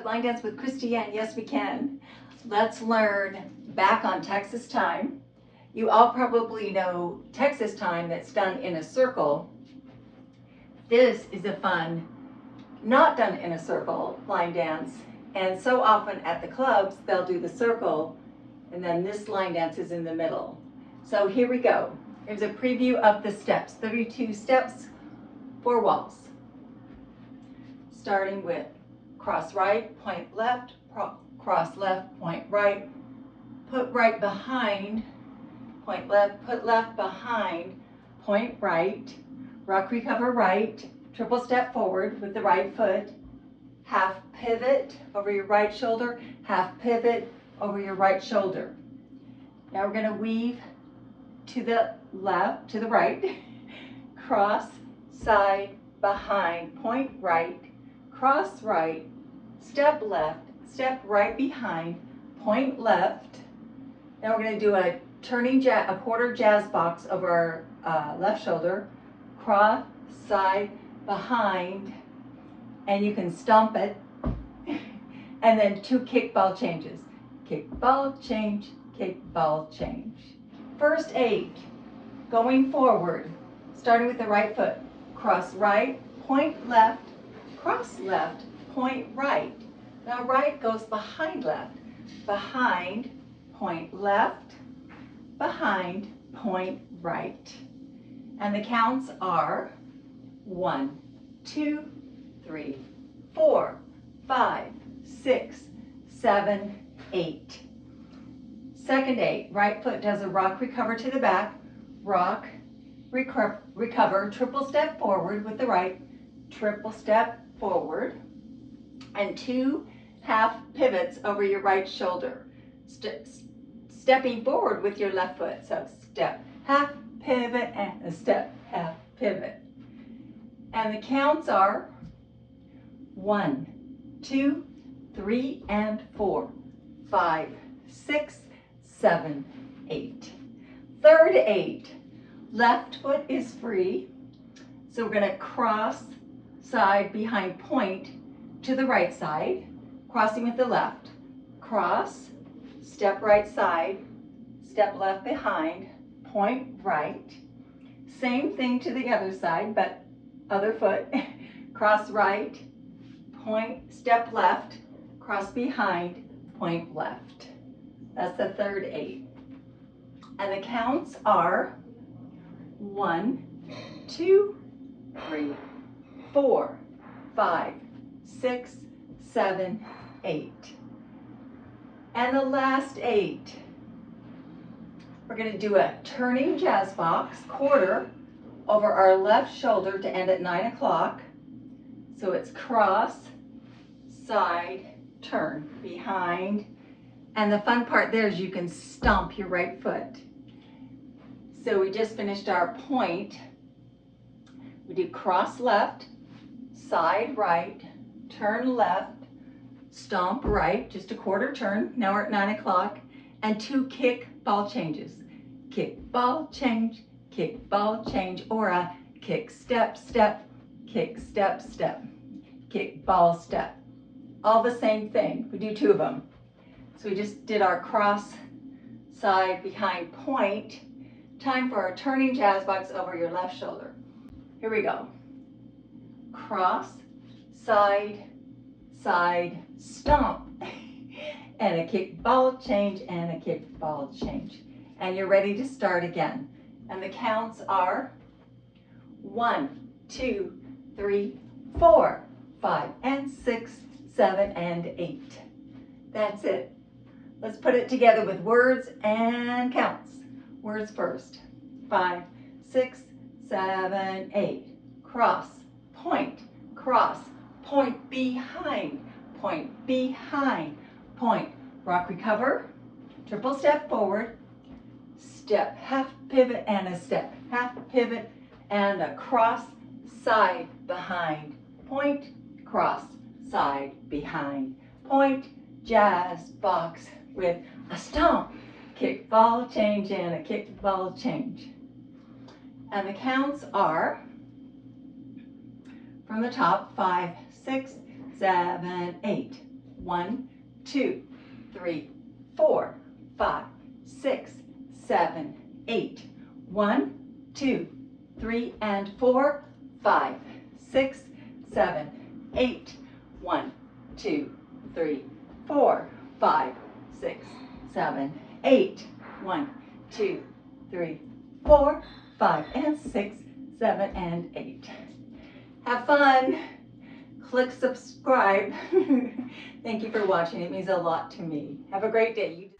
to Line Dance with Christiane. Yes, we can. Let's learn back on Texas time. You all probably know Texas time that's done in a circle. This is a fun, not done in a circle, line dance. And so often at the clubs, they'll do the circle, and then this line dance is in the middle. So here we go. Here's a preview of the steps, 32 steps, 4 waltz. Starting with cross right, point left, cross left, point right, put right behind, point left, put left behind, point right, rock recover right, triple step forward with the right foot, half pivot over your right shoulder, half pivot over your right shoulder. Now we're going to weave to the left, to the right, cross, side, behind, point right, cross right, step left, step right behind, point left. Now we're going to do a turning a quarter jazz box over our left shoulder, cross, side, behind, and you can stomp it, and then 2 kickball changes. Kickball change, kickball change. First 8, going forward, starting with the right foot, cross right, point left, cross left, point right. Now right goes behind left, behind, point left, behind, point right. And the counts are 1, 2, 3, 4, 5, 6, 7, 8. Second 8, right foot does a rock recover to the back, rock, recover, triple step forward with the right, triple step forward, and 2 half pivots over your right shoulder. Stepping forward with your left foot, so step, half pivot, and a step, half pivot. And the counts are 1, 2, 3, and 4, 5, 6, 7, 8. Third 8, left foot is free, so we're going to cross side behind point to the right side, crossing with the left, cross, step right side, step left behind, point right. Same thing to the other side, but other foot, cross right, point, step left, cross behind, point left. That's the third 8. And the counts are 1, 2, 3, 4, 5, 6, 7, 8. And the last 8, we're going to do a turning jazz box, quarter, over our left shoulder to end at 9 o'clock. So it's cross, side, turn, behind. And the fun part there is you can stomp your right foot. So we just finished our point. We do cross left, side right, turn left, stomp right, just a quarter turn. Now we're at 9 o'clock. And 2 kick ball changes. Kick ball change, or a kick step step, kick step step, kick ball step. All the same thing. We do 2 of them. So we just did our cross, side, behind, point. Time for our turning jazz box over your left shoulder. Here we go. Cross, side, side, stomp. And a kick ball change and a kick ball change. And you're ready to start again. And the counts are 1, 2, 3, 4, 5, and 6, 7, and 8. That's it. Let's put it together with words and counts. Words first. 5, 6, 7, 8. Cross, point, behind, point. Rock recover, triple step forward, step, half pivot, and a step, half pivot, and a cross, side, behind, point, cross, side, behind, point, jazz box with a stomp, kick ball change, and a kick ball change. And the counts are from the top, 5, 6, 7, 8. 1, 2, 3, 4, 5, 6, 7, 8. 1, 2, 3, and 4, 5, 6, 7, 8. 1, 2, 3, 4, 5, 6, 7, 8. 1, 2, 3, 4, 5, and 6, 7, and 8. Have fun. Click subscribe. Thank you for watching. It means a lot to me. Have a great day.